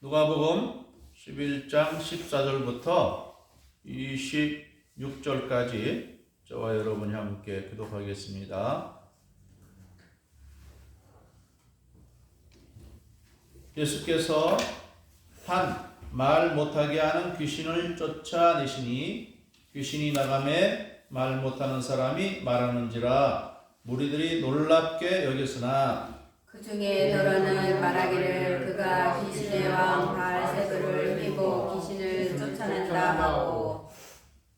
누가복음 11장 14절부터 26절까지 저와 여러분이 함께 기도하겠습니다. 예수께서 한 말 못하게 하는 귀신을 쫓아내시니 귀신이 나가매 말 못하는 사람이 말하는지라 무리들이 놀랍게 여겼으나 그 중에 더러는 말하기를 그가 귀신의 왕 바알세불을 힘입어 귀신을 쫓아낸다 하고,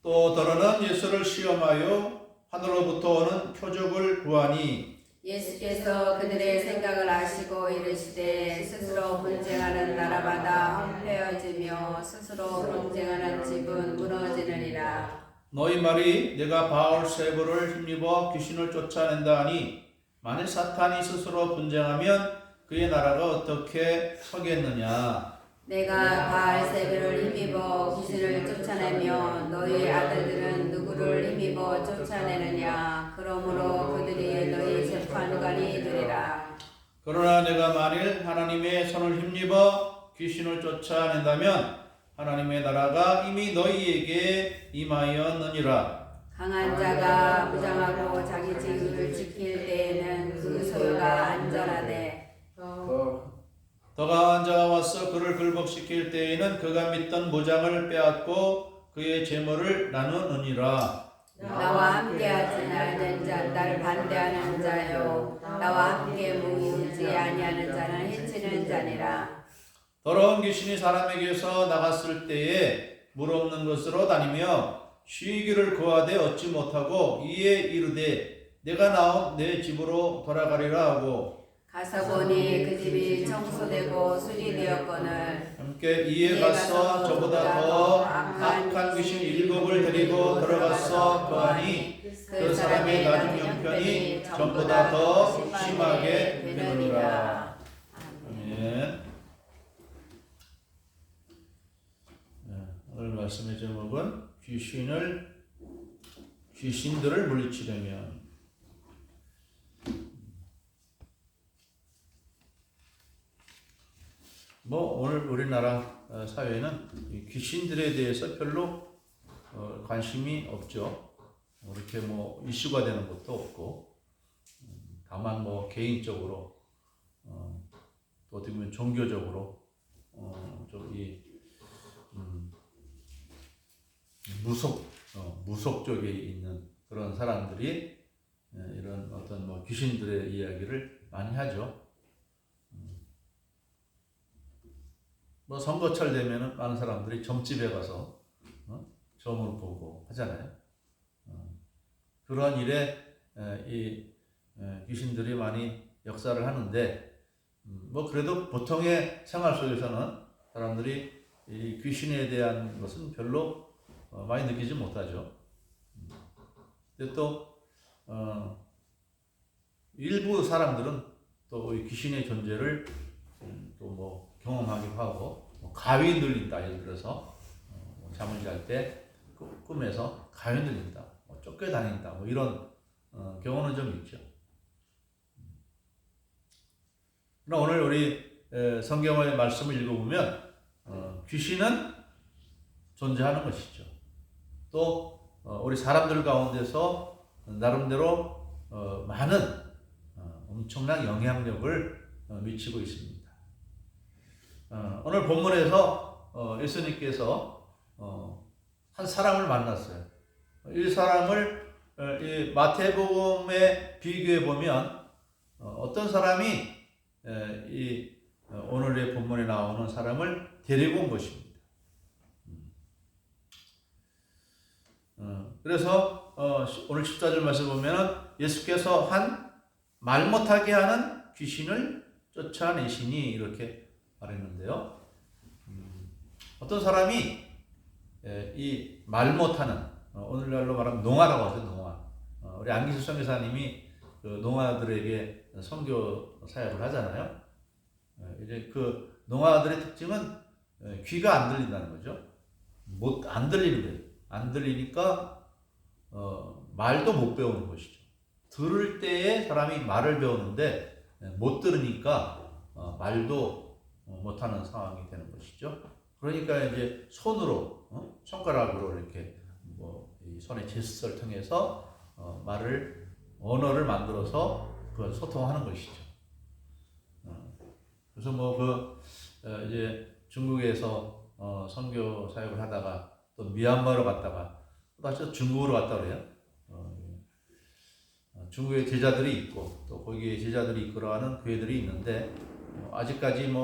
또 더러는 예수를 시험하여 하늘로부터 오는 표적을 구하니 예수께서 그들의 생각을 아시고 이르시되 스스로 분쟁하는 나라마다 황폐해지며 스스로 분쟁하는 집은 무너지느니라. 너희 말이 내가 바알세불을 힘입어 귀신을 쫓아낸다 하니 만일 사탄이 스스로 분쟁하면 그의 나라가 어떻게 서겠느냐. 내가 바알세불을 힘입어 귀신을 쫓아내며 너희 아들들은 누구를 힘입어 쫓아내느냐. 그러므로 그들이 너희 재판관이 되리라. 그러나 내가 만일 하나님의 손을 힘입어 귀신을 쫓아낸다면 하나님의 나라가 이미 너희에게 임하였느니라. 강한 자가 무장하고 자기 지위를 지킬 때에는 그 소유가 안전하되 더 강한 자가 와서 그를 굴복시킬 때에는 그가 믿던 무장을 빼앗고 그의 재물을 나누느니라. 나와 함께하지 않는 자, 나를 반대하는 자요 나와 함께 모이지 아니하는 자는 해치는 자니라. 더러운 귀신이 사람에게서 나갔을 때에 물 없는 곳으로 다니며 쉬기를 구하되 얻지 못하고 이에 이르되 내가 나온 내 집으로 돌아가리라 하고 가서 보니 그 집이 청소되고 수리되었거늘 함께 이에 가서 저보다 더 악한 귀신 7을 데리고 들어가서 거하니 그 사람의 나중 형편이 전보다 더 심하게 되느니라. 아멘. 오늘 말씀의 제목은 귀신들을 물리치려면. 오늘 우리나라 사회는 귀신들에 대해서 별로 관심이 없죠. 이렇게 이슈가 되는 것도 없고, 다만 개인적으로 또 어떻게 보면 종교적으로 무속 쪽에 있는 그런 사람들이 이런 어떤 귀신들의 이야기를 많이 하죠. 선거철 되면은 많은 사람들이 점집에 가서 점을 보고 하잖아요. 그런 일에 이 귀신들이 많이 역사를 하는데, 그래도 보통의 생활 속에서는 사람들이 이 귀신에 대한 것은 별로 많이 느끼지 못하죠. 근데 또 일부 사람들은 또 이 귀신의 존재를 또 경험하기도 하고, 가위 눌린다, 예를 들어서 잠을 잘 때 꿈에서 가위 눌린다, 쫓겨다닌다, 이런 경우는 좀 있죠. 그러나 오늘 우리 성경의 말씀을 읽어보면 귀신은 존재하는 것이죠. 또 우리 사람들 가운데서 나름대로 많은 엄청난 영향력을 미치고 있습니다. 오늘 본문에서 예수님께서 한 사람을 만났어요. 이 사람을 이 마태복음에 비교해 보면 어떤 사람이 이 오늘의 본문에 나오는 사람을 데리고 온 것입니다. 그래서 오늘 14절 말씀 보면은 예수께서 한 말 못하게 하는 귀신을 쫓아내시니 이렇게 말했는데요. 어떤 사람이 이 말 못하는, 오늘날로 말하면 농아라고 하죠. 농아. 우리 안기수 선교사님이 그 농아들에게 선교 사역을 하잖아요. 이제 그 농아들의 특징은 귀가 안 들린다는 거죠. 안 들리는 거예요. 안 들리니까 말도 못 배우는 것이죠. 들을 때에 사람이 말을 배우는데 못 들으니까 말도 못하는 상황이 되는 것이죠. 그러니까 이제 손으로 손가락으로 이렇게 이 손의 제스처를 통해서 언어를 만들어서 그걸 소통하는 것이죠. 그래서 이제 중국에서 선교 사역을 하다가 또 미얀마로 갔다가 또 다시 중국으로 갔다 그래요. 중국에 제자들이 있고 또 거기에 제자들이 이끌어가는 교회들이 있는데 아직까지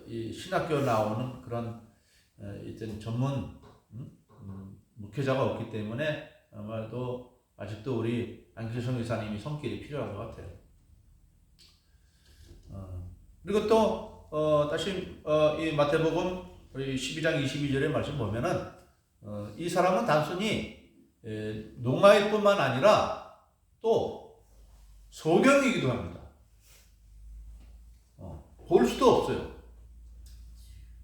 이 신학교 나오는 그런 이런 전문 목회자가 없기 때문에 아마도 아직도 우리 안기철 선교사님이 손길이 필요한 것 같아요. 그리고 또 다시 이 마태복음 12장 22절의 말씀 보면은 이 사람은 단순히 농아일 뿐만 아니라 또 소경이기도 합니다. 볼 수도 없어요.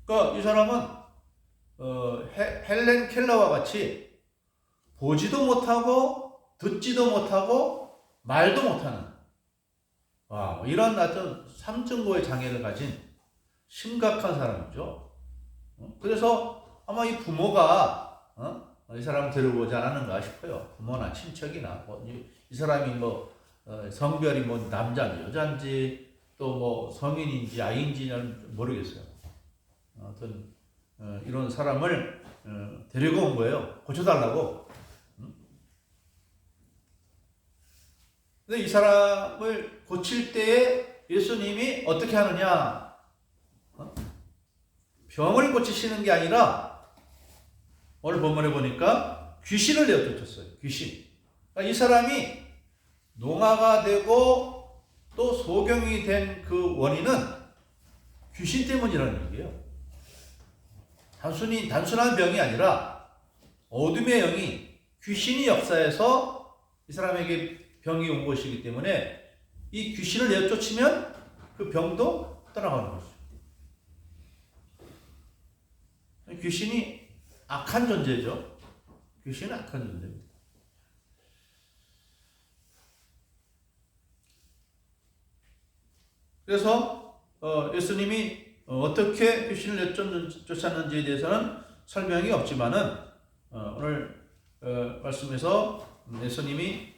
그러니까 이 사람은 헬렌 켈러와 같이 보지도 못하고 듣지도 못하고 말도 못하는 이런 어떤 삼증고의 장애를 가진 심각한 사람이죠. 그래서 아마 이 부모가 이 사람을 데려오지 않았는가 싶어요. 부모나 친척이나 이 사람이 성별이 남자인지 여자인지 또 성인인지 아이인지는 모르겠어요. 아무튼 이런 사람을 데리고 온 거예요. 고쳐달라고. 근데 이 사람을 고칠 때에 예수님이 어떻게 하느냐? 병을 고치시는 게 아니라 오늘 본문에 보니까 귀신을 내어쫓았어요. 귀신. 그러니까 이 사람이 농아가 되고 또 소경이 된 그 원인은 귀신 때문이라는 얘기예요. 단순한 병이 아니라 어둠의 영이 귀신이 역사해서 이 사람에게 병이 온 것이기 때문에 이 귀신을 내쫓으면 그 병도 떠나가는 것이죠. 귀신이 악한 존재죠. 귀신은 악한 존재입니다. 그래서 예수님이 어떻게 귀신을 내쫓았는지에 대해서는 설명이 없지만은 오늘 말씀에서 예수님이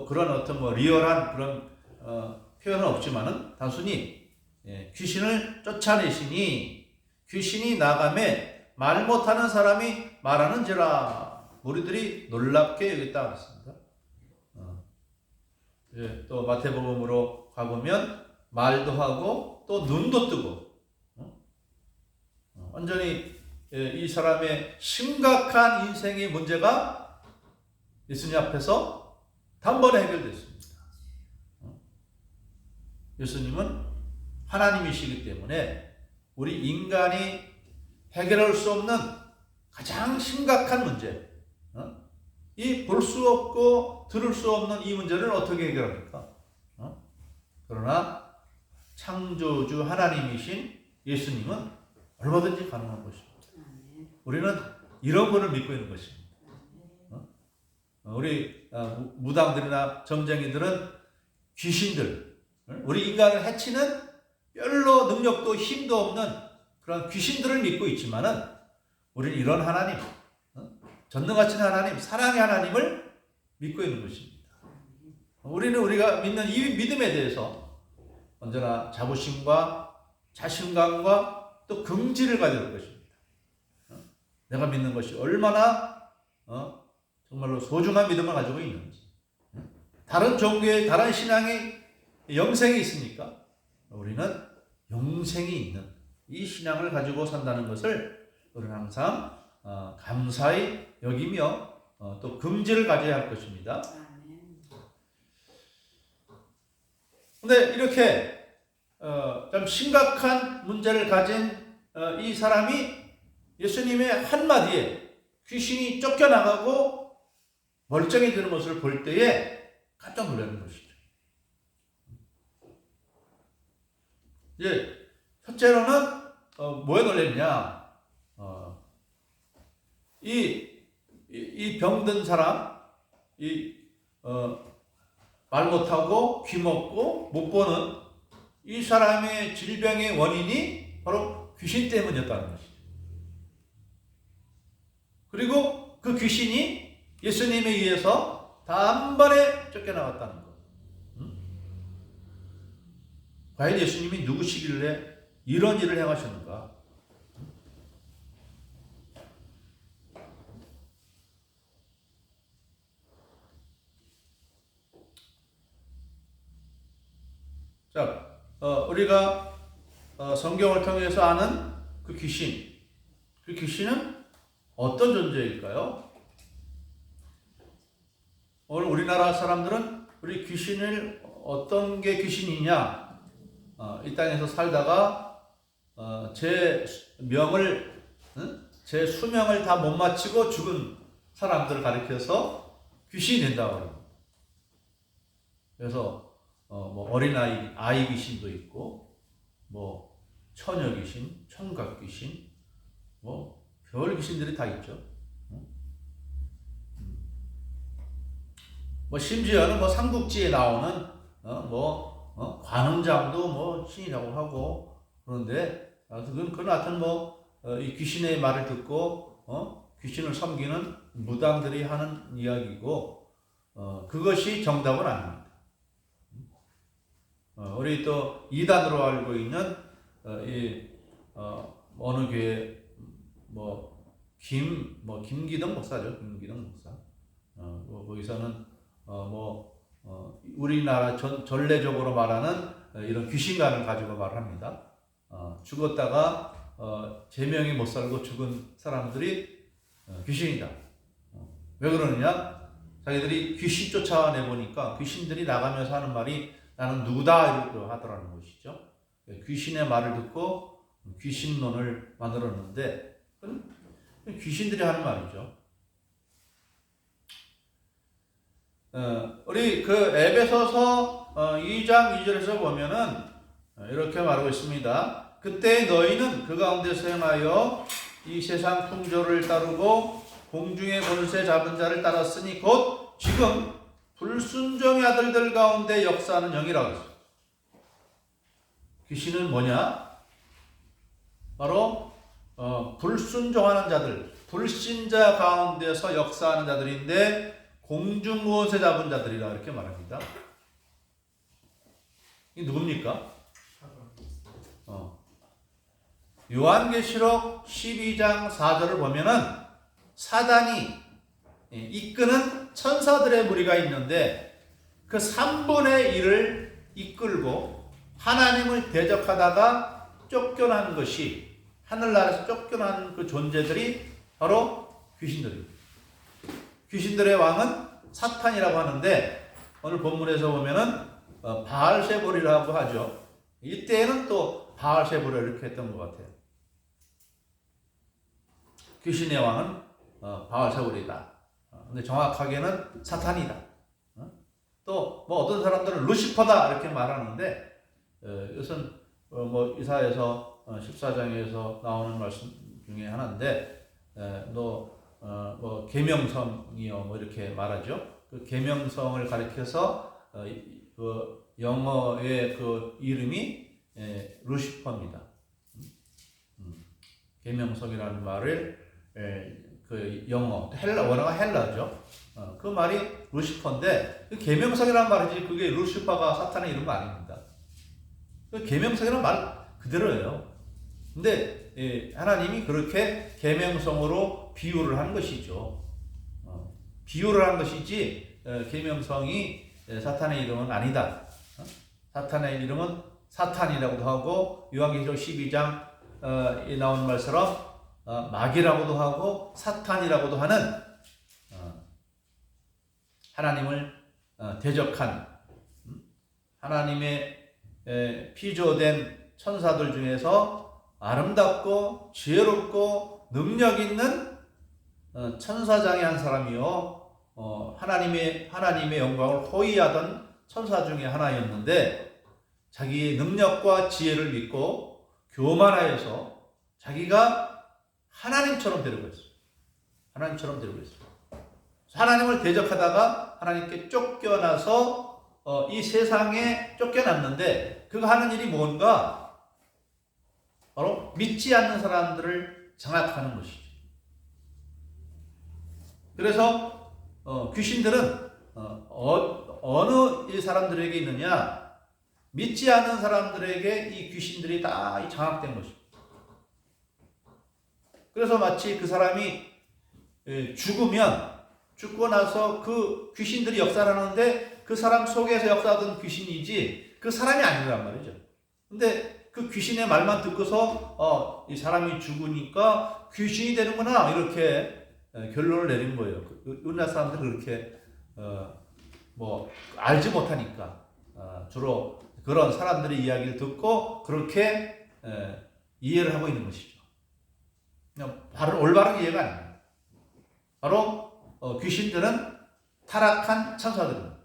그런 어떤 리얼한 그런 표현은 없지만은 단순히 귀신을 쫓아내시니 귀신이 나가매 말 못하는 사람이 말하는지라 무리들이 놀랍게 여겼다 했습니다. 또 마태복음으로 가보면 말도 하고 또 눈도 뜨고 완전히 이 사람의 심각한 인생의 문제가 예수님 앞에서 단번에 해결됐습니다. 예수님은 하나님이시기 때문에 우리 인간이 해결할 수 없는 가장 심각한 문제, 이 볼 수 없고 들을 수 없는 이 문제를 어떻게 해결합니까? 그러나 창조주 하나님이신 예수님은 얼마든지 가능한 것입니다. 우리는 이런 분을 믿고 있는 것입니다. 우리 무당들이나 점쟁이들은 귀신들, 우리 인간을 해치는 별로 능력도 힘도 없는 그런 귀신들을 믿고 있지만은 우리는 이런 하나님, 전능하신 하나님, 사랑의 하나님을 믿고 있는 것입니다. 우리는 우리가 믿는 이 믿음에 대해서 언제나 자부심과 자신감과 또 긍지를 가져야 할 것입니다. 내가 믿는 것이 얼마나 정말로 소중한 믿음을 가지고 있는지. 다른 종교의 다른 신앙의 영생이 있습니까? 우리는 영생이 있는 이 신앙을 가지고 산다는 것을 우리는 항상 감사히 여기며 또 긍지를 가져야 할 것입니다. 근데 이렇게 좀 심각한 문제를 가진 이 사람이 예수님의 한마디에 귀신이 쫓겨나가고 멀쩡해지는 것을 볼 때에 깜짝 놀라는 것이죠. 이제 첫째로는 뭐에 놀랐냐? 이 병든 사람, 말 못하고 귀 먹고 못 보는 이 사람의 질병의 원인이 바로 귀신 때문이었다는 것이죠. 그리고 그 귀신이 예수님에 의해서 단번에 쫓겨나갔다는 것. 과연 예수님이 누구시길래 이런 일을 행하셨는가? 자, 우리가 성경을 통해서 아는 그 귀신은 어떤 존재일까요? 오늘 우리나라 사람들은 우리 귀신을 어떤 게 귀신이냐? 이 땅에서 살다가 제 수명을 다 못 마치고 죽은 사람들을 가리켜서 귀신이 된다고 합니다. 그래서 뭐 어린아이, 아이 귀신도 있고, 뭐 처녀 귀신, 총각 귀신, 뭐 별 귀신들이 다 있죠. 뭐 심지어는 뭐 삼국지에 나오는 관음장도 뭐 신이라고 하고 그런데 그건 하여튼 이 귀신의 말을 듣고 귀신을 섬기는 무당들이 하는 이야기고 그것이 정답은 아닙니다. 우리 또 이단으로 알고 있는 어느 교회 김기덕 목사죠. 김기덕 목사. 거기서는 우리나라 전례적으로 말하는 이런 귀신관을 가지고 말합니다. 죽었다가 제명이 못 살고 죽은 사람들이 귀신이다. 왜 그러느냐? 자기들이 귀신 쫓아내보니까 귀신들이 나가면서 하는 말이 나는 누구다 이렇게 하더라는 것이죠. 귀신의 말을 듣고 귀신론을 만들었는데 귀신들이 하는 말이죠. 우리 그 에베소서 2장 2절에서 보면은 이렇게 말하고 있습니다. 그때 너희는 그 가운데서 행하여 이 세상 풍조를 따르고 공중의 권세 잡은 자를 따랐으니 곧 지금 불순종의 아들들 가운데 역사하는 영이라고 했어요. 귀신은 뭐냐? 바로 불순종하는 자들, 불신자 가운데서 역사하는 자들인데 공중 무엇에 잡은 자들이라 이렇게 말합니다. 이 누굽니까? 요한계시록 12장 4절을 보면은 사단이 이끄는 천사들의 무리가 있는데 그 3분의 1을 이끌고 하나님을 대적하다가 쫓겨난 것이 하늘나라에서 쫓겨난 그 존재들이 바로 귀신들입니다. 귀신들의 왕은 사탄이라고 하는데 오늘 본문에서 보면은 바알세볼이라고 하죠. 이때에는 또 바알세볼을 이렇게 했던 것 같아요. 귀신의 왕은 바알세볼이다. 근데 정확하게는 사탄이다. 또 뭐 어떤 사람들은 루시퍼다 이렇게 말하는데 이것은 이사야서 14장에서 나오는 말씀 중에 하나인데 계명성이요 이렇게 말하죠. 그 계명성을 가리켜서 그 영어의 그 이름이 루시퍼입니다. 계명성이라는 말을 그 영어 원어가 헬라죠. 그 말이 루시퍼인데 그 계명성이라는 말이지 그게 루시퍼가 사탄의 이름 아닙니다. 그 계명성이라는 말 그대로예요. 근데 하나님이 그렇게 계명성으로 비유를 한 것이죠. 비유를 한 것이지 계명성이 사탄의 이름은 아니다. 사탄의 이름은 사탄이라고도 하고 요한계시록 12장에 나오는 말처럼 마귀라고도 하고 사탄이라고도 하는 하나님을 대적한 하나님의 피조된 천사들 중에서 아름답고 지혜롭고 능력 있는 천사장의 한 사람이요 하나님의 영광을 호위하던 천사 중에 하나였는데 자기의 능력과 지혜를 믿고 교만하여서 자기가 하나님처럼 되려고 했어요. 하나님처럼 되려고 했어요. 하나님을 대적하다가 하나님께 쫓겨나서 이 세상에 쫓겨났는데 그가 하는 일이 뭔가? 바로 믿지 않는 사람들을 장악하는 것이죠. 그래서 귀신들은 어느 이 사람들에게 있느냐? 믿지 않는 사람들에게 이 귀신들이 다 장악된 것입니다. 그래서 마치 그 사람이 죽고 나서 그 귀신들이 역사를 하는데 그 사람 속에서 역사하던 귀신이지 그 사람이 아니란 말이죠. 근데 그 귀신의 말만 듣고서 이 사람이 죽으니까 귀신이 되는구나 이렇게 결론을 내린 거예요. 우리나라 사람들은 그렇게 뭐 알지 못하니까 주로 그런 사람들의 이야기를 듣고 그렇게 이해를 하고 있는 것이죠. 그냥 바로 올바른 이해가 아닙니다. 바로 귀신들은 타락한 천사들입니다.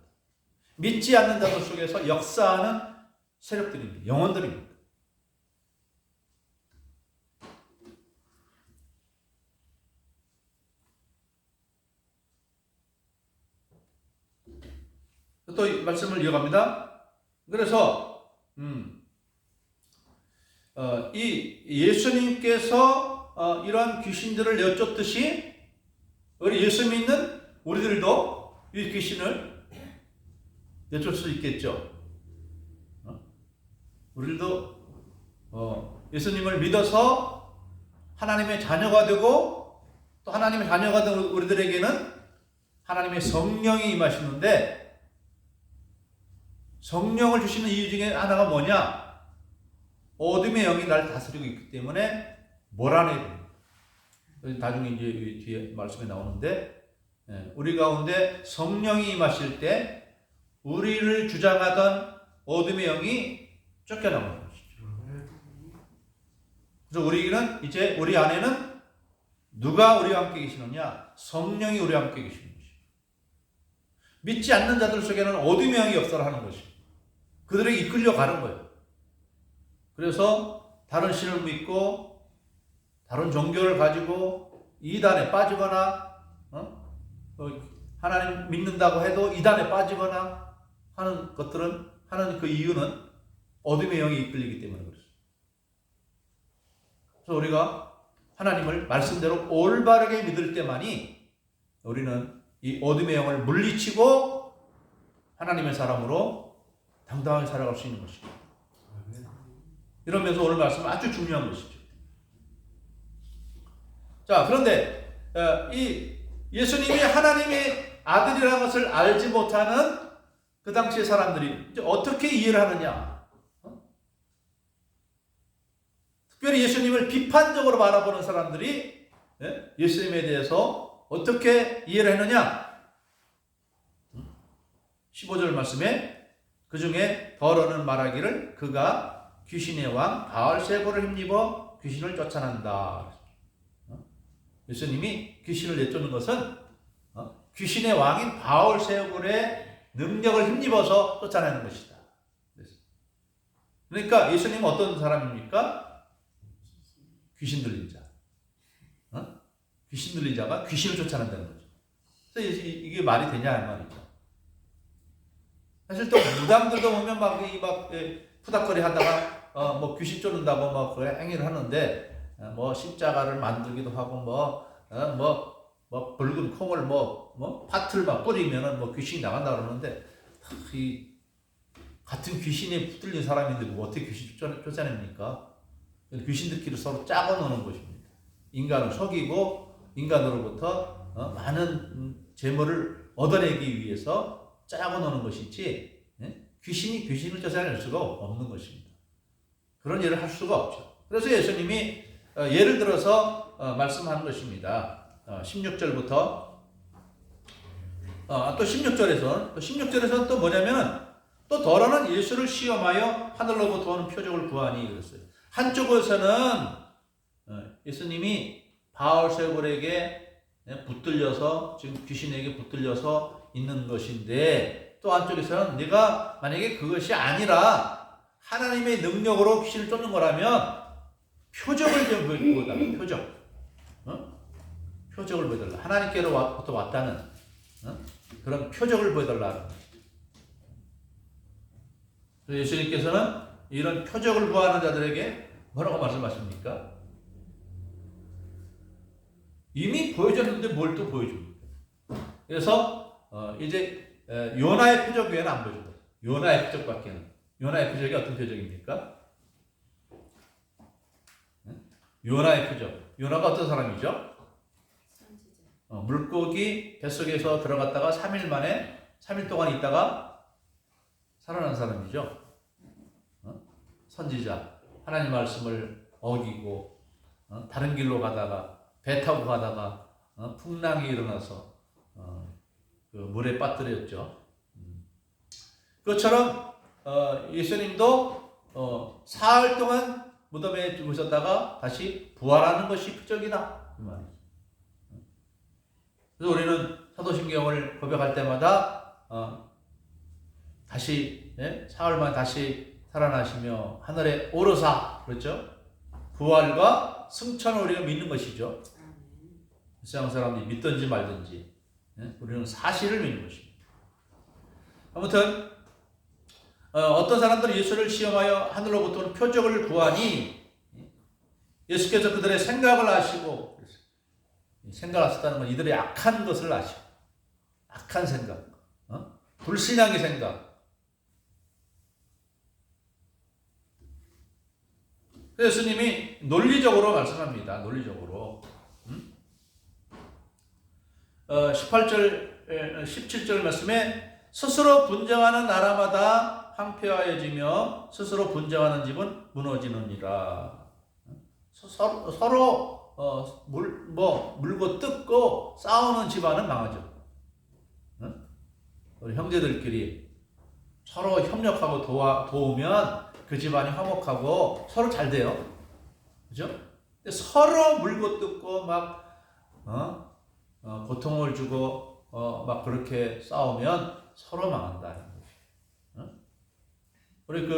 믿지 않는 자들 속에서 역사하는 세력들입니다. 영혼들입니다. 또 말씀을 이어갑니다. 그래서 이 예수님께서 이러한 귀신들을 내쫓듯이 우리 예수 믿는 우리들도 이 귀신을 내쫓을 수 있겠죠. 우리도 예수님을 믿어서 하나님의 자녀가 되고 또 하나님의 자녀가 된 우리들에게는 하나님의 성령이 임하시는데 성령을 주시는 이유 중에 하나가 뭐냐? 어둠의 영이 나를 다스리고 있기 때문에 몰아내야 됩니다. 나중에 이제 뒤에 말씀에 나오는데 우리 가운데 성령이 임하실 때 우리를 주장하던 어둠의 영이 쫓겨나는 것이죠. 그래서 우리는 이제 우리 안에는 누가 우리와 함께 계시느냐? 성령이 우리와 함께 계시는 것이죠. 믿지 않는 자들 속에는 어둠의 영이 역사를 하는 것이죠. 그들에게 이끌려가는 거예요. 그래서 다른 신을 믿고 다른 종교를 가지고 이단에 빠지거나 하나님 믿는다고 해도 이단에 빠지거나 하는 것들은 하는 그 이유는 어둠의 영이 이끌리기 때문에 그렇습니다. 그래서 우리가 하나님을 말씀대로 올바르게 믿을 때만이 우리는 이 어둠의 영을 물리치고 하나님의 사람으로 당당하게 살아갈 수 있는 것입니다. 이러면서 오늘 말씀은 아주 중요한 것이죠. 자, 그런데 이 예수님이 하나님의 아들이라는 것을 알지 못하는 그 당시의 사람들이 이제 어떻게 이해를 하느냐? 특별히 예수님을 비판적으로 바라보는 사람들이 예수님에 대해서 어떻게 이해를 했느냐? 15절 말씀에 그 중에 더러는 말하기를 그가 귀신의 왕 바알세불을 힘입어 귀신을 쫓아낸다. 예수님이 귀신을 내쫓는 것은 귀신의 왕인 바알세불의 능력을 힘입어서 쫓아내는 것이다. 그러니까 예수님은 어떤 사람입니까? 귀신 들린 자. 귀신 들린 자가 귀신을 쫓아낸다는 거죠. 그래서 이게 말이 되냐 말이죠. 사실 또 무당들도 보면 막 푸닥거리 하다가 뭐 귀신 쫓는다고 뭐 그래 행위를 하는데 뭐 십자가를 만들기도 하고 뭐 붉은 콩을 뭐 팥을 막 뿌리면은 뭐 귀신이 나간다 그러는데 이 같은 귀신에 붙들린 사람인데 뭐 어떻게 귀신 쫓아냅니까? 귀신들끼리 서로 짜고 노는 것입니다. 인간을 속이고 인간으로부터 많은 재물을 얻어내기 위해서 짜고 노는 것이지 귀신이 귀신을 쫓아낼 수가 없는 것입니다. 그런 일을 할 수가 없죠. 그래서 예수님이 예를 들어서 말씀하는 것입니다. 16절부터 또 16절에서는 또 뭐냐면 또 더러는 예수를 시험하여 하늘로부터 오는 표적을 구하니 그랬어요. 한쪽에서는 예수님이 바알세불에게 붙들려서 지금 귀신에게 붙들려서 있는 것인데 또 한쪽에서는 네가 만약에 그것이 아니라 하나님의 능력으로 귀신을 쫓는 거라면 표적을 좀 보여달라. 표적을 보여달라. 하나님께로부터 왔다는 그런 표적을 보여달라. 그래서 예수님께서는 이런 표적을 구하는 자들에게 뭐라고 말씀하십니까? 이미 보여줬는데 뭘 또 보여줍니까? 그래서 이제 요나의 표적 외에는 안 보여준다. 요나의 표적밖에는. 요나의 표적이 어떤 표적입니까? 요나의 표적. 요나가 어떤 사람이죠? 물고기 뱃속에서 들어갔다가 3일 만에 3일 동안 있다가 살아난 사람이죠. 선지자. 하나님 말씀을 어기고 다른 길로 가다가 배 타고 가다가 풍랑이 일어나서 그 물에 빠뜨렸죠. 그것처럼 예수님도 사흘 동안 무덤에 죽으셨다가 다시 부활하는 것이 표적이다 이 말이죠. 그래서 우리는 사도신경을 고백할 때마다 다시 사흘만 다시 살아나시며 하늘에 오르사 그렇죠? 부활과 승천을 우리가 믿는 것이죠. 세상 사람들이 믿든지 말든지 우리는 사실을 믿는 것입니다. 아무튼 어떤 사람들은 예수를 시험하여 하늘로부터 표적을 구하니 예수께서 그들의 생각을 아시고 생각을 아셨다는 건 이들의 악한 것을 아시고 악한 생각 불신앙의 생각 예수님이 논리적으로 말씀합니다. 논리적으로 18절 17절 말씀에 스스로 분쟁하는 나라마다 황폐하여지며 스스로 분쟁하는 집은 무너지느니라. 서로 물고 뜯고 싸우는 집안은 망하죠. 우리 형제들끼리 서로 협력하고 도우면 그 집안이 화목하고 서로 잘 돼요. 그죠? 근데 서로 물고 뜯고 막 고통을 주고 막 그렇게 싸우면 서로 망한다. 우리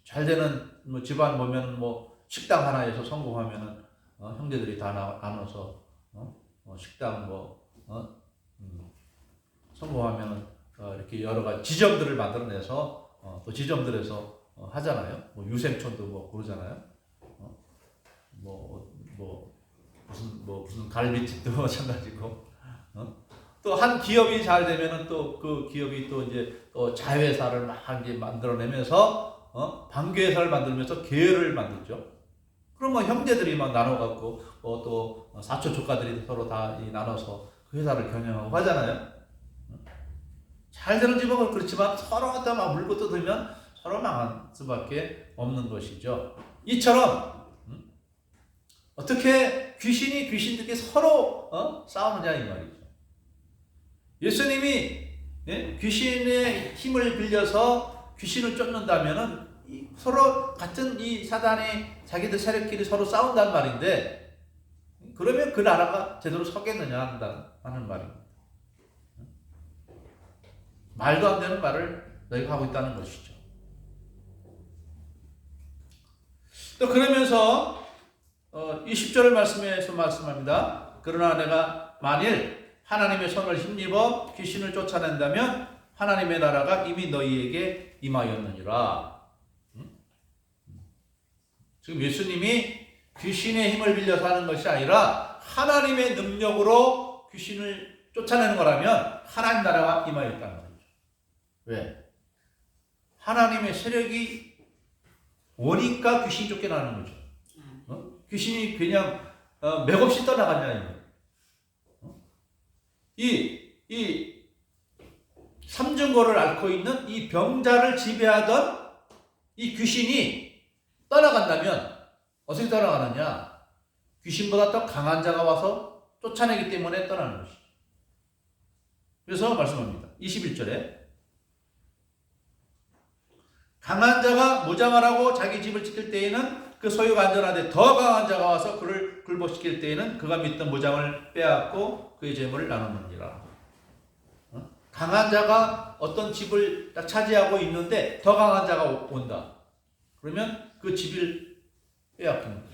잘 되는 집안 보면 식당 하나에서 성공하면은 형제들이 다 나눠서 식당 성공하면은 이렇게 여러 가지 지점들을 만들어내서 또 지점들에서 하잖아요. 유생촌도 그러잖아요. 무슨 갈비집도 마찬가지고. 또 한 기업이 잘 되면은 또 그 기업이 또 이제 또 자회사를 막 이제 만들어내면서 반개회사를 만들면서 계열을 만들죠. 그럼 형제들이 막 나눠갖고 또 사촌 조카들이 서로 다 나눠서 그 회사를 경영하고 하잖아요. 잘 되는 집은 그렇지만 서로 갖다 막 물고 뜯으면 서로 망할 수밖에 없는 것이죠. 이처럼 어떻게 귀신들끼리 서로 싸우느냐 이 말이죠. 예수님이 귀신의 힘을 빌려서 귀신을 쫓는다면은 서로 같은 이 사단의 자기들 세력끼리 서로 싸운다는 말인데 그러면 그 나라가 제대로 서겠느냐 하는 말입니다. 말도 안 되는 말을 너희가 하고 있다는 것이죠. 또 그러면서 20절 말씀에서 말씀합니다. 그러나 내가 만일 하나님의 손을 힘입어 귀신을 쫓아낸다면 하나님의 나라가 이미 너희에게 임하였느니라. 지금 예수님이 귀신의 힘을 빌려서 하는 것이 아니라 하나님의 능력으로 귀신을 쫓아내는 거라면 하나님 나라가 임하였다는 거죠. 왜? 하나님의 세력이 오니까 귀신이 쫓겨나는 거죠. 귀신이 그냥 맥없이 떠나갔냐 이 삼중고를 앓고 있는 이 병자를 지배하던 이 귀신이 떠나간다면 어떻게 떠나가느냐? 귀신보다 더 강한 자가 와서 쫓아내기 때문에 떠나는 것이죠. 그래서 말씀합니다. 21절에 강한 자가 무장을 하고 자기 집을 지킬 때에는 그 소유가 안전하되 더 강한 자가 와서 그를 굴복시킬 때에는 그가 믿던 무장을 빼앗고 그의 재물을 나누느니라. 강한 자가 어떤 집을 딱 차지하고 있는데 더 강한 자가 온다. 그러면 그 집을 빼앗깁니다.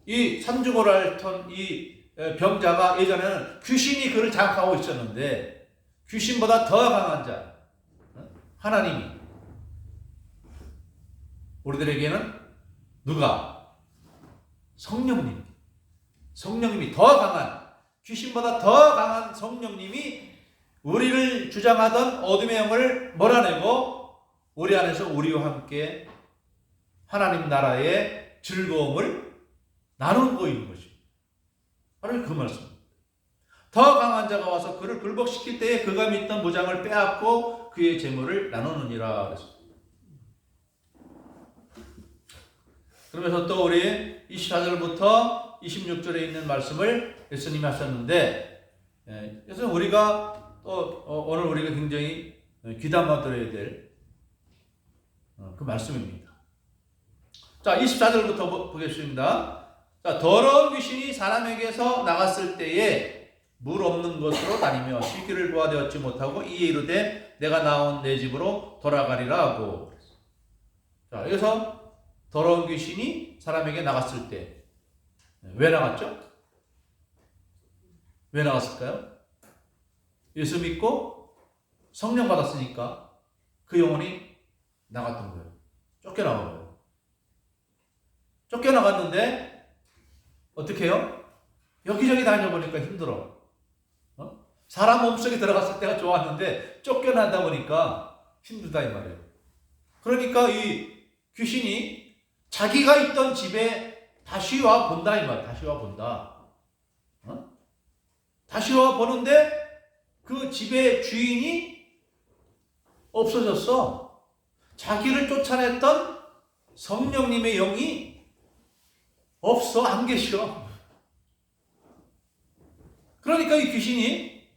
이 삼중고를 앓던 이 병자가 예전에는 귀신이 그를 장악하고 있었는데 귀신보다 더 강한 자 하나님이 우리들에게는 누가? 성령님이 더 강한, 귀신보다 더 강한 성령님이 우리를 주장하던 어둠의 영을 몰아내고 우리 안에서 우리와 함께 하나님 나라의 즐거움을 나누고 있는 것입니다. 바로 그 말씀입니다. 더 강한 자가 와서 그를 굴복시킬 때에 그가 믿던 무장을 빼앗고 그의 재물을 나누느니라 그랬습니다. 그러면서 또 우리 24절부터 26절에 있는 말씀을 예수님이 하셨는데, 그래서 우리가 또 오늘 우리가 굉장히 귀담아 들어야 될 그 말씀입니다. 자, 24절부터 보겠습니다. 자, 더러운 귀신이 사람에게서 나갔을 때에 물 없는 곳으로 다니며 쉴 길을 구하되 얻지 못하고 이에 이르되 내가 나온 내 집으로 돌아가리라 하고. 자, 여기서 더러운 귀신이 사람에게 나갔을 때 왜 나갔죠? 왜 나갔을까요? 예수 믿고 성령 받았으니까 그 영혼이 나갔던 거예요. 쫓겨나간 거예요. 쫓겨나갔는데 어떻게 해요? 여기저기 다녀보니까 힘들어. 사람 몸속에 들어갔을 때가 좋았는데 쫓겨나다 보니까 힘들다 이 말이에요. 그러니까 이 귀신이 자기가 있던 집에 다시 와 본다 이 말. 다시 와 본다. 다시 와 보는데 그 집의 주인이 없어졌어. 자기를 쫓아냈던 성령님의 영이 없어. 안 계셔. 그러니까 이 귀신이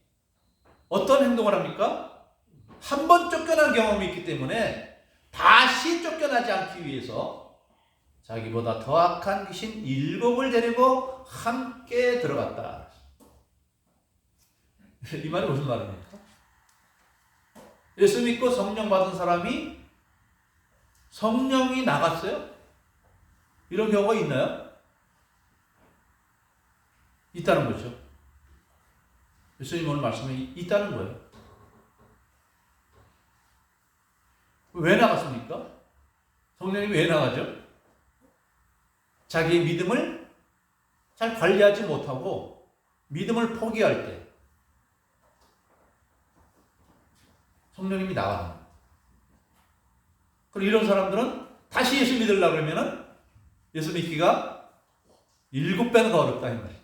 어떤 행동을 합니까? 한 번 쫓겨난 경험이 있기 때문에 다시 쫓겨나지 않기 위해서 자기보다 더 악한 귀신 7을 데리고 함께 들어갔다. 이 말이 무슨 말입니까? 예수 믿고 성령 받은 사람이 성령이 나갔어요? 이런 경우가 있나요? 있다는 거죠. 예수님 오늘 말씀에 있다는 거예요. 왜 나갔습니까? 성령님이 왜 나가죠? 자기의 믿음을 잘 관리하지 못하고 믿음을 포기할 때 성령님이 나가는 거예요. 그리고 이런 사람들은 다시 예수 믿으려고 그러면은 예수 믿기가 7배는 더 어렵다 이 말이죠.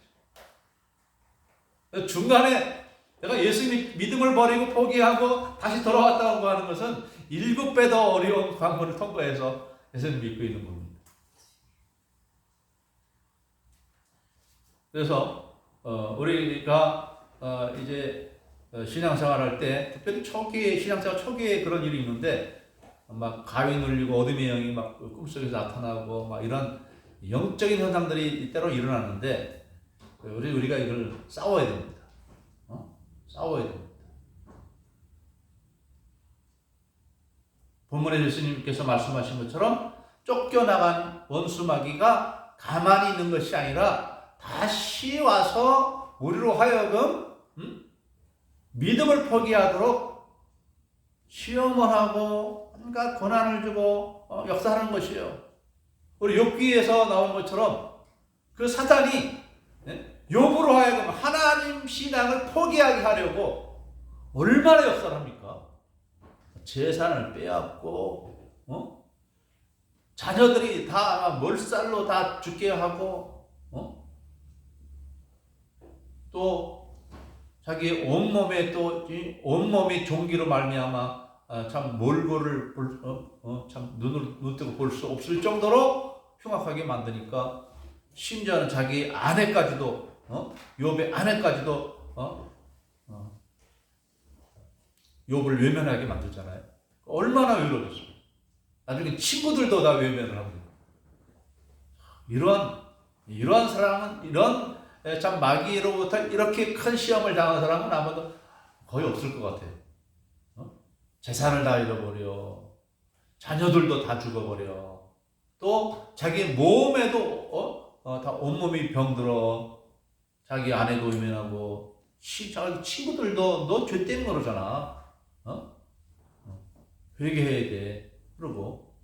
중간에 내가 예수 믿음을 버리고 포기하고 다시 돌아왔다고 하는 것은 7배 더 어려운 관문을 통과해서 예수님 믿고 있는 겁니다. 그래서 우리가 이제 신앙생활 할 때 특별히 신앙생활 초기에 그런 일이 있는데 막 가위 눌리고 어둠의 영이 막 꿈속에서 나타나고 막 이런 영적인 현상들이 때로 일어나는데 우리가 이걸 싸워야 됩니다. 싸워야 됩니다. 본문에 예수님께서 말씀하신 것처럼 쫓겨나간 원수 마귀가 가만히 있는 것이 아니라 다시 와서 우리로 하여금 믿음을 포기하도록 시험을 하고 온갖 고난을 주고 역사하는 것이에요. 우리 욥기에서 나온 것처럼 그 사단이 욥으로 하여금 하나님 신앙을 포기하게 하려고 얼마나 역사를 합니까? 재산을 빼앗고 자녀들이 다 멀살로 다 죽게 하고 또 자기 온몸에 또 온몸이 종기로 말미암아 참 몰골을 참 눈 뜨고 볼 수 없을 정도로 흉악하게 만드니까 심지어는 자기 아내까지도 욥의 아내까지도 욥을 외면하게 만들잖아요. 얼마나 외로웠어요. 나중에 친구들도 다 외면을 하고 이러한 사람은 이런 참 마귀로부터 이렇게 큰 시험을 당한 사람은 아마도 거의 없을 것 같아요. 재산을 다 잃어버려. 자녀들도 다 죽어버려. 또 자기 몸에도 다 온몸이 병들어. 자기 아내도 외면하고 자기 친구들도 너 죄 때문에 그러잖아. 회개해야 돼. 그러고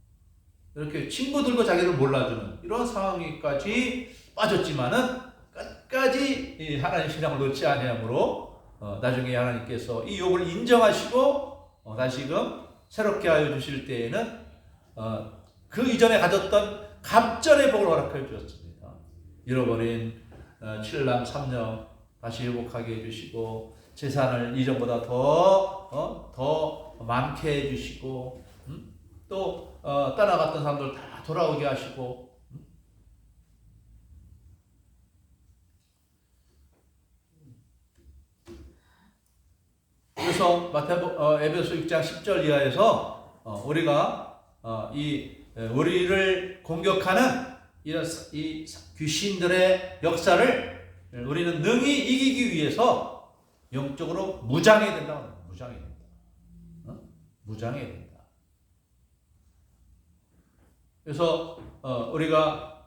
이렇게 친구들도 자기를 몰라주는 이런 상황까지 빠졌지만은 끝까지 이 하나님 신앙을 놓지 아니함으로 나중에 하나님께서 이 욥을 인정하시고 다시금 새롭게 하여 주실 때에는 그 이전에 가졌던 갑절의 복을 허락하여 주셨습니다. 잃어버린 7남 3녀 다시 회복하게 해주시고 재산을 이전보다 더 많게 해주시고 또 떠나갔던 사람들 다 돌아오게 하시고 그래서 에베소 6장 10절 이하에서 우리가 우리를 공격하는 이런 이 귀신들의 역사를 우리는 능히 이기기 위해서 영적으로 무장해야 된다. 무장해야 된다. 무장해야 된다. 그래서 우리가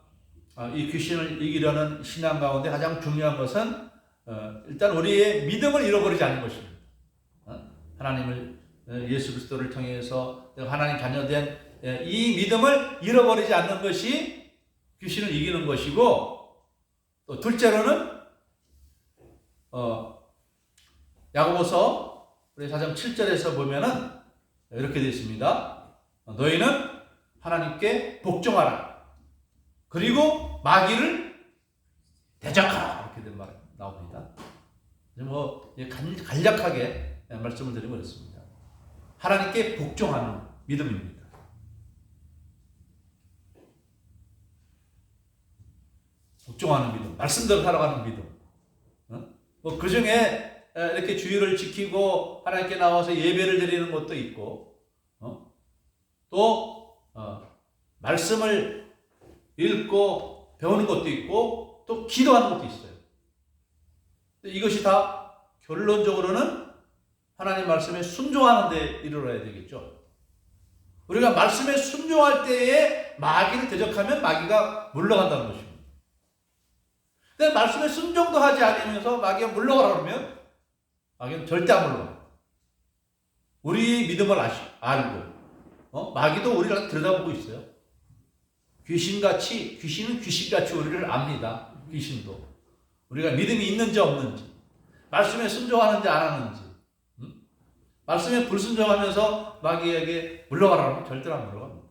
이 귀신을 이기려는 신앙 가운데 가장 중요한 것은 일단 우리의 믿음을 잃어버리지 않는 것입니다. 하나님을 예수 그리스도를 통해서 하나님 자녀된 이 믿음을 잃어버리지 않는 것이 귀신을 이기는 것이고, 또 둘째로는 야고보서 우리 4장 7절에서 보면은 이렇게 되어 있습니다. 너희는 하나님께 복종하라. 그리고 마귀를 대적하라. 이렇게 된 말 나옵니다. 간략하게 말씀을 드리면 그렇습니다. 하나님께 복종하는 믿음입니다. 복종하는 믿음, 말씀대로 살아가는 믿음. 그 중에 이렇게 주의를 지키고 하나님께 나와서 예배를 드리는 것도 있고, 또 말씀을 읽고 배우는 것도 있고, 또 기도하는 것도 있어요. 이것이 다 결론적으로는 하나님 말씀에 순종하는 데 이르러야 되겠죠. 우리가 말씀에 순종할 때에 마귀를 대적하면 마귀가 물러간다는 것입니다. 근데 말씀에 순종도 하지 않으면서 마귀가 물러가라 그러면 마귀는 절대 안 물러가요. 우리 믿음을 알고 마귀도 우리를 들여다보고 있어요. 귀신은 귀신같이 우리를 압니다. 귀신도. 우리가 믿음이 있는지 없는지, 말씀에 순종하는지 안 하는지, 말씀에 불순종하면서 마귀에게 물러가라 하면 절대로 안 물러갑니다.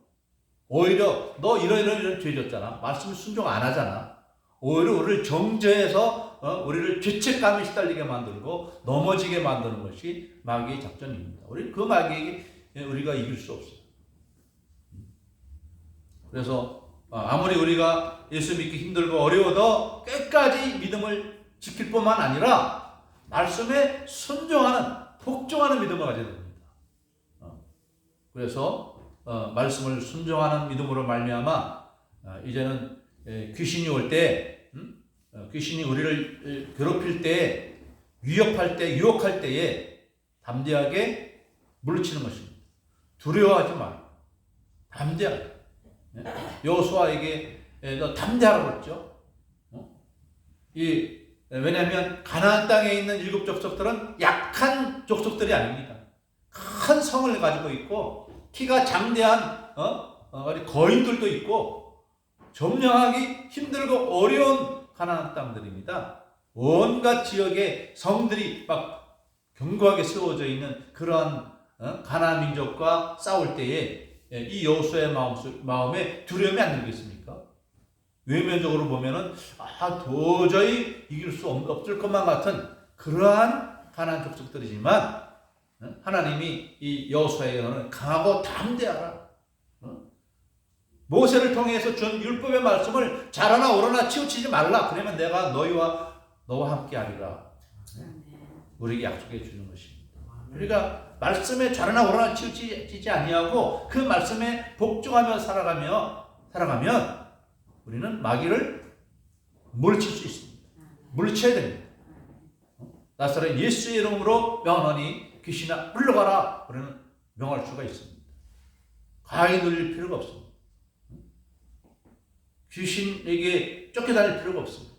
오히려 너 이런 죄 졌잖아. 말씀에 순종 안 하잖아. 오히려 우리를 정죄해서 우리를 죄책감에 시달리게 만들고 넘어지게 만드는 것이 마귀의 작전입니다. 우리 그 마귀에게 우리가 이길 수 없어요. 그래서 아무리 우리가 예수 믿기 힘들고 어려워도 끝까지 믿음을 지킬 뿐만 아니라 말씀에 순종하는, 복종하는 믿음을 가져야 됩니다. 그래서 말씀을 순종하는 믿음으로 말미암아 이제는 귀신이 올 때, 귀신이 우리를 괴롭힐 때, 위협할 때, 유혹할 때에 담대하게 물리치는 것입니다. 두려워하지 마. 담대하게. 여호수아에게 너 담대하라고 그랬죠. 왜냐하면 가나안 땅에 있는 7 족속들은 약한 족속들이 아닙니다. 큰 성을 가지고 있고 키가 장대한 거인들도 있고 점령하기 힘들고 어려운 가나안 땅들입니다. 온갖 지역에 성들이 막 견고하게 세워져 있는 그러한 가나안 민족과 싸울 때에 이 여호수아의 마음에 두려움이 안 들겠습니까? 외면적으로 보면은 도저히 이길 수 없을 것만 같은 그러한 가나안 족속들이지만 하나님이 이 여호수아에게는 강하고 담대하라. 모세를 통해서 준 율법의 말씀을 잘하나 옳으나 치우치지 말라. 그러면 내가 너와 함께 하리라. 우리에게 약속해 주는 것입니다. 우리가 말씀에 잘하나 옳으나 치우치지 아니하고 그 말씀에 복종하며 살아가면 우리는 마귀를 물리칠 수 있습니다. 물리쳐야 됩니다. 나사렛 예수의 이름으로 명하노니 귀신아 물러가라. 우리는 명할 수가 있습니다. 과히 눌릴 필요가 없습니다. 귀신에게 쫓겨다닐 필요가 없습니다.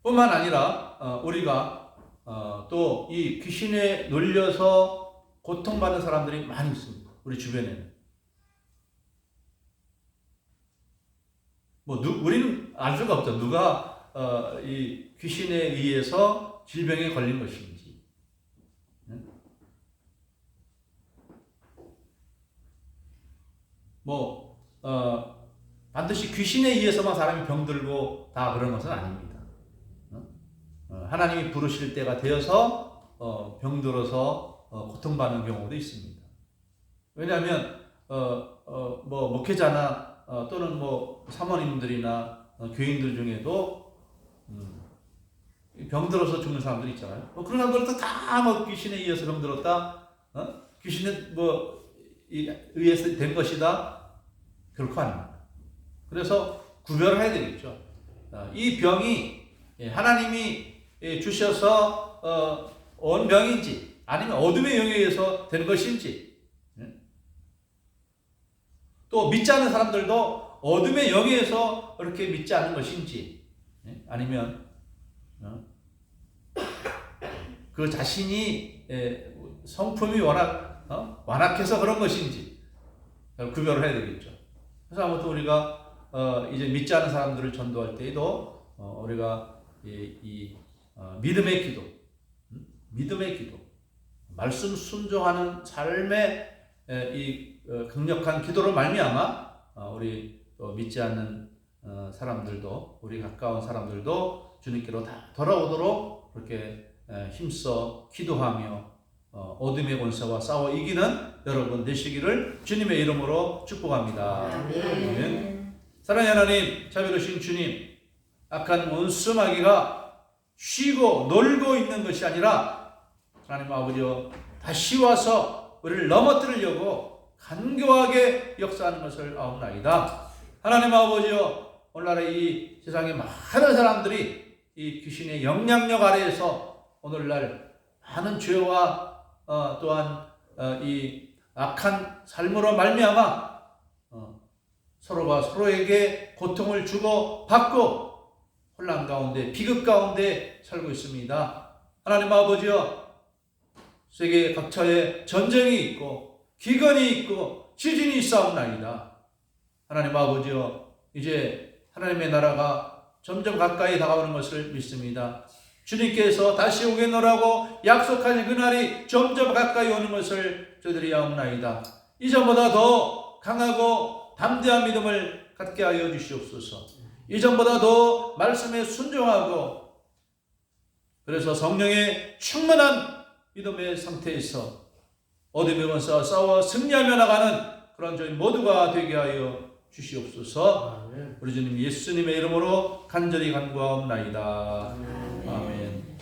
뿐만 아니라 우리가 또 이 귀신에 놀려서 고통받는 사람들이 많이 있습니다. 우리 주변에는. 우리는 알 수가 없죠. 누가 이 귀신에 의해서 질병에 걸린 것인지. 반드시 귀신에 의해서만 사람이 병들고 다 그런 것은 아닙니다. 하나님이 부르실 때가 되어서 병들어서 고통받는 경우도 있습니다. 왜냐하면 목회자나 또는 사모님들이나 교인들 중에도 병들어서 죽는 사람들이 있잖아요. 그런 사람들도 다 귀신에 의해서 병들었다, 귀신에 의해서 된 것이다, 결코 아닙니다. 그래서 구별을 해야 되겠죠. 이 병이 하나님이 주셔서 온 병인지 아니면 어둠의 영에 의해서 된 것인지, 또 믿지 않는 사람들도 어둠의 영에 의해서 그렇게 믿지 않는 것인지, 아니면 그 자신이 성품이 워낙 완악해서 그런 것인지 구별을 해야 되겠죠. 그래서 아무튼 우리가 이제 믿지 않는 사람들을 전도할 때에도 우리가 믿음의 기도, 말씀 순종하는 삶의 이 강력한 기도로 말미암아 우리 또 믿지 않는 사람들도, 우리 가까운 사람들도 주님께로 다 돌아오도록 그렇게 힘써 기도하며 어둠의 권세와 싸워 이기는 여러분 되시기를 주님의 이름으로 축복합니다. 아멘. 사랑하는 하나님, 자비로우신 주님, 악한 원수 마귀가 쉬고 놀고 있는 것이 아니라 하나님 아버지여 다시 와서 우리를 넘어뜨리려고 간교하게 역사하는 것을 아옵나이다. 하나님 아버지여, 오늘날 이 세상에 많은 사람들이 이 귀신의 영향력 아래에서 오늘날 많은 죄와 또한 이 악한 삶으로 말미암아 서로가 서로에게 고통을 주고 받고 혼란 가운데 비극 가운데 살고 있습니다. 하나님 아버지여, 세계 각처에 전쟁이 있고 기근이 있고 지진이 있사옵나이다. 하나님 아버지여, 이제 하나님의 나라가 점점 가까이 다가오는 것을 믿습니다. 주님께서 다시 오겠노라고 약속하신 그날이 점점 가까이 오는 것을 저희들이 아옵나이다. 이전보다 더 강하고 담대한 믿음을 갖게 하여 주시옵소서. 이전보다 더 말씀에 순종하고, 그래서 성령의 충만한 믿음의 상태에서 어둠의 권세와 싸워 승리하며 나가는 그런 저희 모두가 되게 하여 주시옵소서. 우리 주님 예수님의 이름으로 간절히 간구하옵나이다. 아멘.